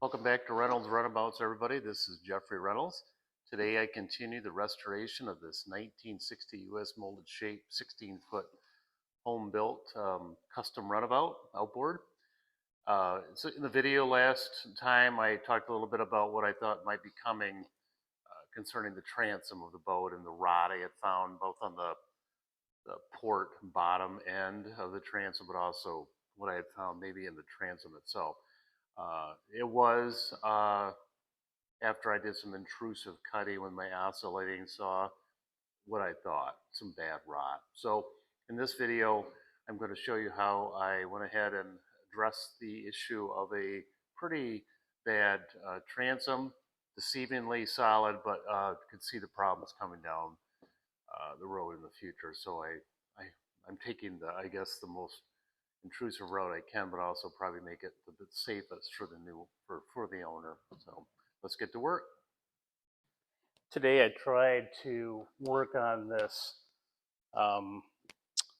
Welcome back to Reynolds Runabouts, everybody. This is Jeffrey Reynolds. Today I continue the restoration of this 1960 U.S. molded shape 16-foot home-built custom runabout outboard. So in the video last time I talked a little bit about what I thought might be coming concerning the transom of the boat and the rod I had found both on the port bottom end of the transom, but also what I had found maybe in the transom itself. It was after I did some intrusive cutting with my oscillating saw, what I thought, some bad rot. So in this video, I'm going to show you how I went ahead and addressed the issue of a pretty bad transom, deceivingly solid, but could see the problems coming down the road in the future. So I'm taking I guess the most intrusive route I can, but also probably make it the safest for the owner. So let's get to work. Today I tried to work on this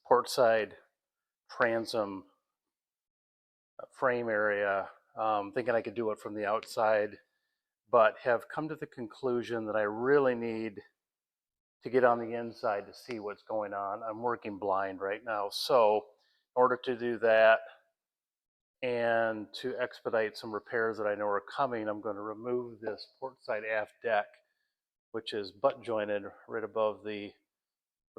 port side transom frame area, thinking I could do it from the outside, but have come to the conclusion that I really need to get on the inside to see what's going on. I'm working blind right now, so in order to do that and to expedite some repairs that I know are coming, I'm going to remove this port side aft deck, which is butt jointed right above where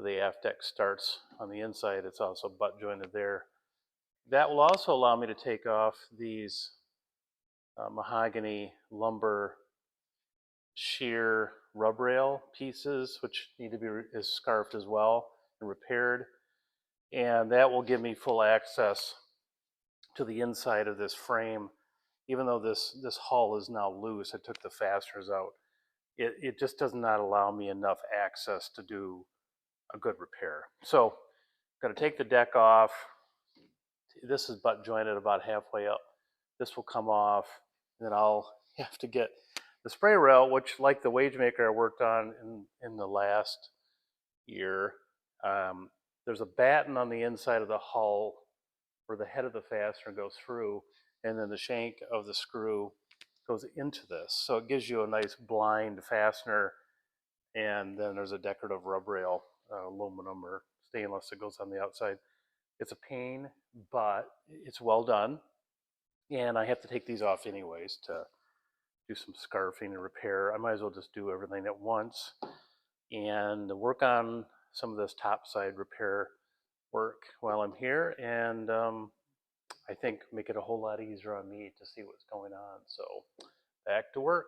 the aft deck starts on the inside. It's also butt jointed there. That will also allow me to take off these mahogany lumber sheer rub rail pieces, which need to be scarfed as well and repaired. And that will give me full access to the inside of this frame. Even though this hull is now loose, I took the fasteners out. It just does not allow me enough access to do a good repair. So I'm going to take the deck off. This is butt jointed about halfway up. This will come off, and then I'll have to get the spray rail, which, like the Wagemaker I worked on in the last year, there's a batten on the inside of the hull where the head of the fastener goes through, and then the shank of the screw goes into this. So it gives you a nice blind fastener, and then there's a decorative rub rail, aluminum or stainless, that goes on the outside. It's a pain, but it's well done, and I have to take these off anyways to do some scarfing and repair. I might as well just do everything at once and work on some of this topside repair work while I'm here, and I think make it a whole lot easier on me to see what's going on. So back to work.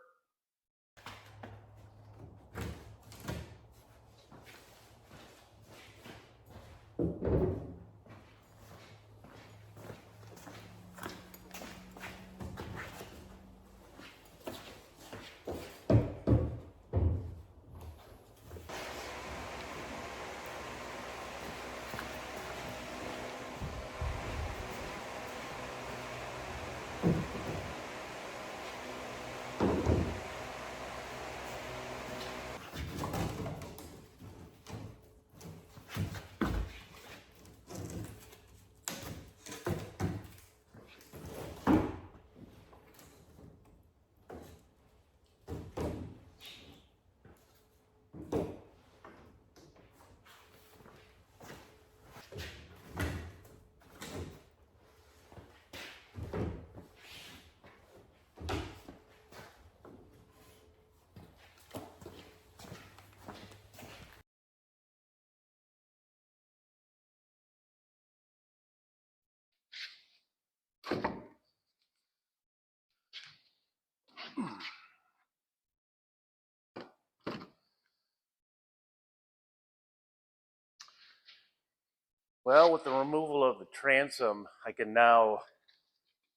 Well, with the removal of the transom, I can now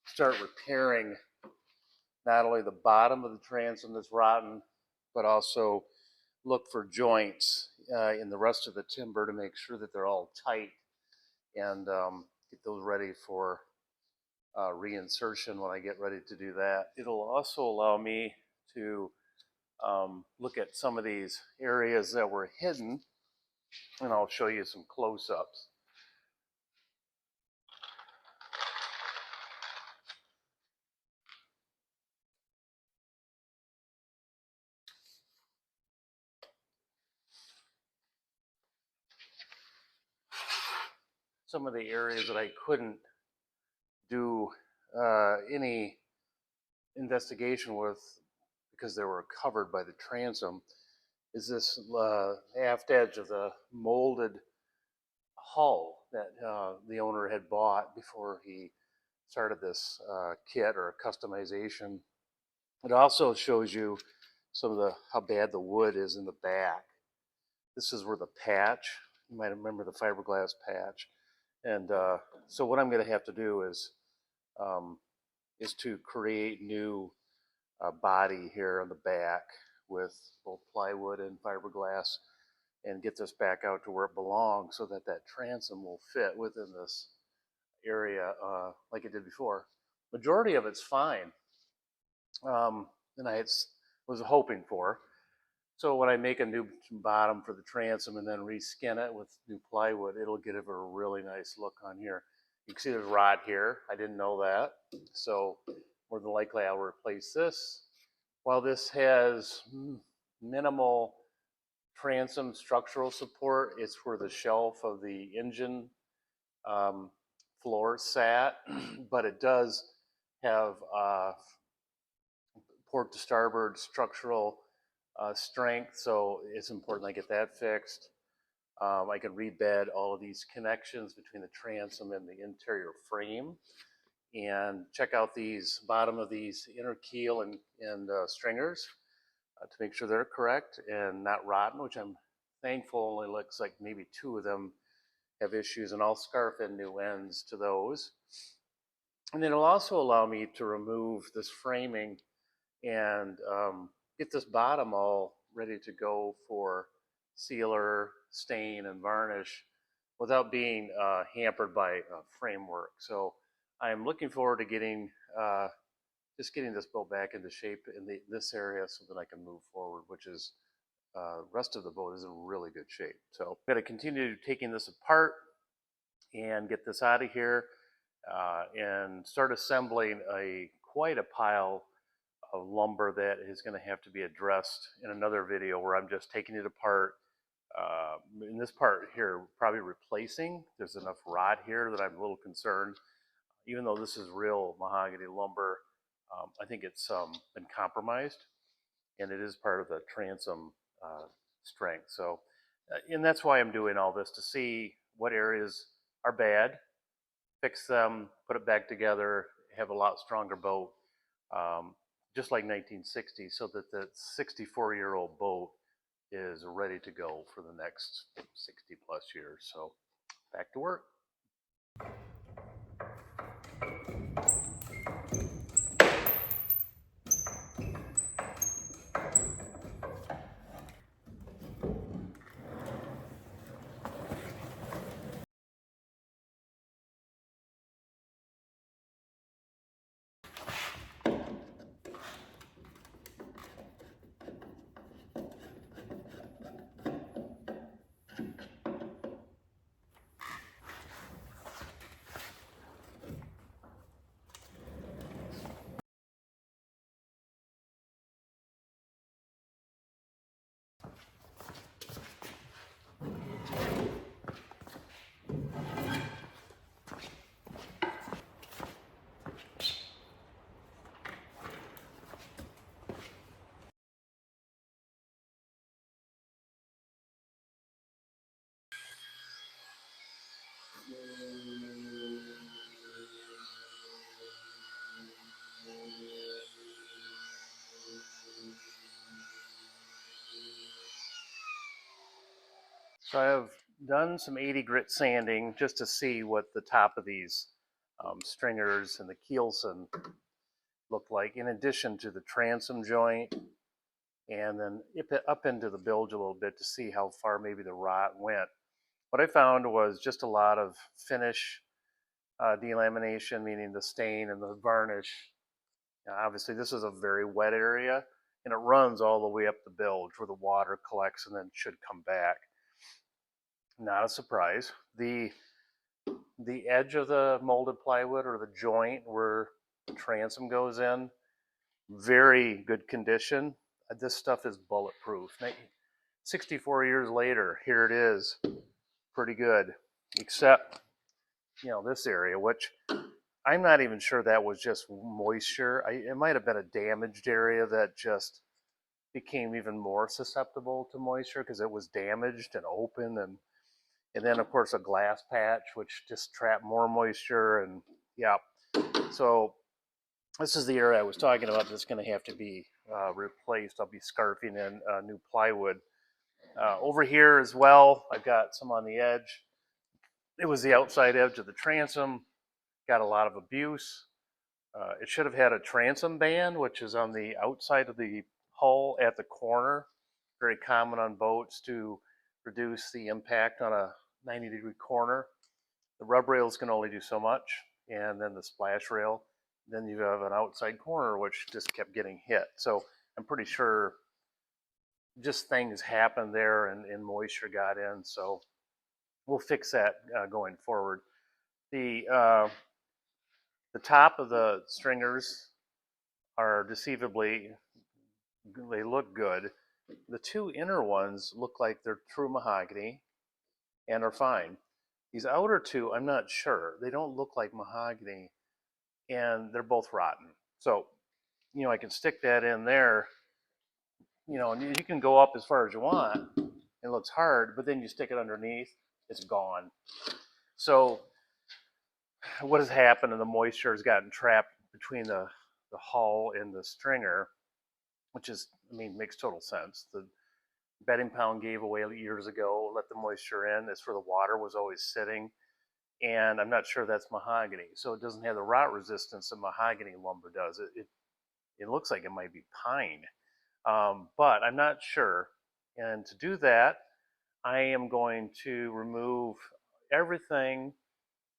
start repairing not only the bottom of the transom that's rotten, but also look for joints in the rest of the timber to make sure that they're all tight, and get those ready for reinsertion when I get ready to do that. It'll also allow me to look at some of these areas that were hidden, and I'll show you some close-ups. some of the areas that I couldn't do any investigation with because they were covered by the transom is this aft edge of the molded hull that the owner had bought before he started this kit or customization. It also shows you some of the how bad the wood is in the back. This is where the patch, you might remember the fiberglass patch. And so what I'm going to have to do is to create new body here on the back with both plywood and fiberglass and get this back out to where it belongs so that that transom will fit within this area like it did before. Majority of it's fine, and I was hoping for. So when I make a new bottom for the transom and then reskin it with new plywood, it'll give it a really nice look on here. You can see there's rot here. I didn't know that. So more than likely I'll replace this. While this has minimal transom structural support, it's where the shelf of the engine floor sat, but it does have port to starboard structural strength, so it's important I get that fixed. I can rebed all of these connections between the transom and the interior frame and check out these bottom of these inner keel and stringers to make sure they're correct and not rotten, which I'm thankful only looks like maybe 2 of them have issues, and I'll scarf in new ends to those. And then it'll also allow me to remove this framing and get this bottom all ready to go for sealer, stain, and varnish without being hampered by framework. So I'm looking forward to getting just getting this boat back into shape in this area so that I can move forward, which is the rest of the boat is in really good shape. So I'm going to continue taking this apart and get this out of here and start assembling quite a pile of lumber that is going to have to be addressed in another video where I'm just taking it apart. In this part here, probably replacing. There's enough rot here that I'm a little concerned. Even though this is real mahogany lumber, I think it's been compromised, and it is part of the transom strength. So, and that's why I'm doing all this, to see what areas are bad, fix them, put it back together, have a lot stronger boat, just like 1960, so that the 64-year-old boat is ready to go for the next 60 plus years. So back to work. So I have done some 80 grit sanding just to see what the top of these stringers and the keelson look like, in addition to the transom joint, and then up into the bilge a little bit to see how far maybe the rot went. What I found was just a lot of finish delamination, meaning the stain and the varnish. Now, obviously this is a very wet area, and it runs all the way up the bilge where the water collects and then should come back. Not a surprise. The edge of the molded plywood, or the joint where the transom goes in, very good condition. This stuff is bulletproof. 64 years later, here it is, pretty good, except this area, which I'm not even sure that was just moisture. It might have been a damaged area that just became even more susceptible to moisture because it was damaged and open, and then of course a glass patch which just trapped more moisture. And yeah, so this is the area I was talking about that's going to have to be replaced. I'll be scarfing in new plywood. Over here as well, I've got some on the edge. It was the outside edge of the transom, got a lot of abuse. It should have had a transom band, which is on the outside of the hull at the corner. Very common on boats to reduce the impact on a 90-degree corner. The rub rails can only do so much, and then the splash rail. Then you have an outside corner which just kept getting hit. So I'm pretty sure just things happened there, and moisture got in. So we'll fix that going forward. The top of the stringers are deceivably, they look good. The two inner ones look like they're true mahogany and are fine. These outer two, I'm not sure. They don't look like mahogany, and they're both rotten. So, I can stick that in there, and you can go up as far as you want. It looks hard, but then you stick it underneath, it's gone. So what has happened, and the moisture has gotten trapped between the hull and the stringer, which is, makes total sense. The bedding pound gave away years ago, let the moisture in. That's where the water was always sitting. And I'm not sure that's mahogany. So it doesn't have the rot resistance that mahogany lumber does. It looks like it might be pine, but I'm not sure. And to do that, I am going to remove everything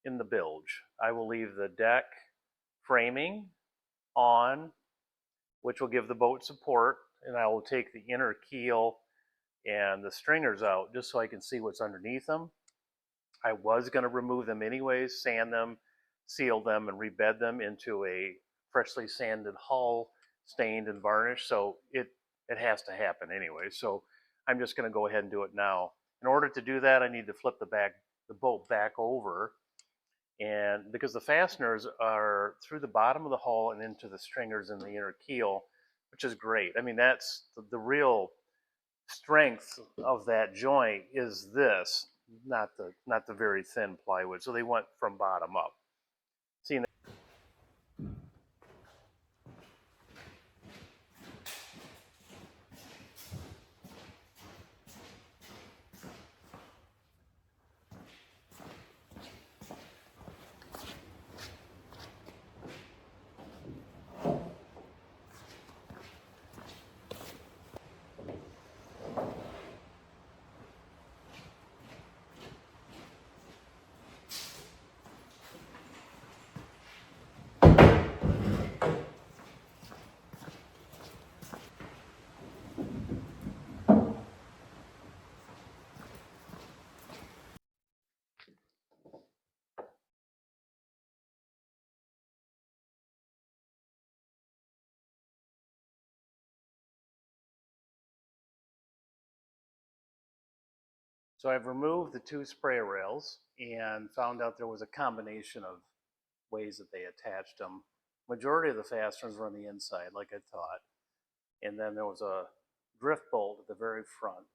in the bilge. I will leave the deck framing on, which will give the boat support, and I will take the inner keel and the stringers out just so I can see what's underneath them. I was going to remove them anyways, sand them, seal them, and rebed them into a freshly sanded hull, stained and varnished. So it has to happen anyway. So I'm just going to go ahead and do it now. In order to do that, I need to flip the boat back over, and because the fasteners are through the bottom of the hull and into the stringers in the inner keel, which is great. That's the real strength of that joint is this, not the very thin plywood. So they went from bottom up. See. So I've removed the two spray rails and found out there was a combination of ways that they attached them. Majority of the fasteners were on the inside, like I thought. And then there was a drift bolt at the very front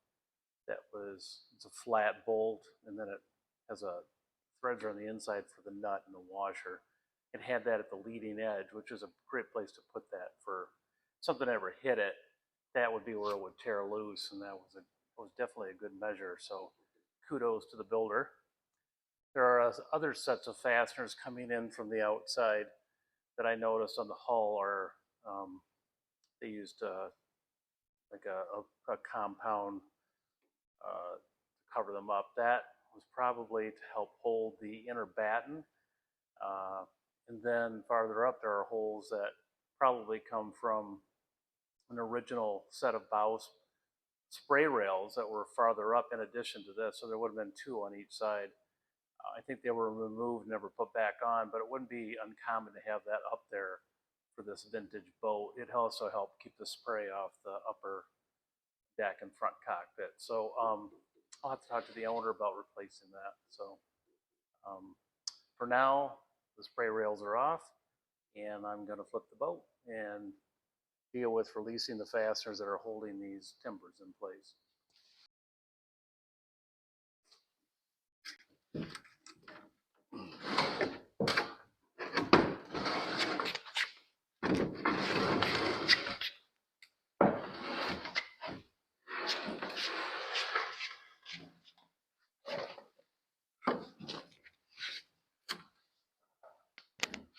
it's a flat bolt, and then it has a threads on the inside for the nut and the washer. It had that at the leading edge, which is a great place to put that for something ever hit it. That would be where it would tear loose, and that was definitely a good measure. So kudos to the builder. There are other sets of fasteners coming in from the outside that I noticed on the hull are they used like a compound to cover them up. That was probably to help hold the inner batten. Uh, and then farther up, there are holes that probably come from an original set of bow spray rails that were farther up in addition to this. So there would have been two on each side. I think they were removed, never put back on, but it wouldn't be uncommon to have that up there for this vintage boat. It also helped keep the spray off the upper deck and front cockpit. So I'll have to talk to the owner about replacing that. So for now, the spray rails are off, and I'm going to flip the boat and deal with releasing the fasteners that are holding these timbers in place.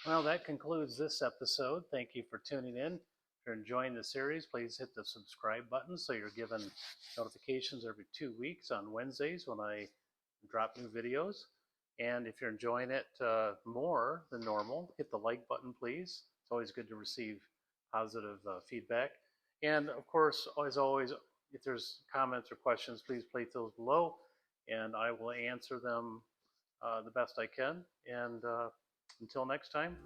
Well, that concludes this episode. Thank you for tuning in. If you're enjoying the series, please hit the subscribe button so you're given notifications every 2 weeks on Wednesdays when I drop new videos. And if you're enjoying it more than normal, hit the like button, please. It's always good to receive positive feedback. And of course, as always, if there's comments or questions, please place those below, and I will answer them the best I can. And until next time,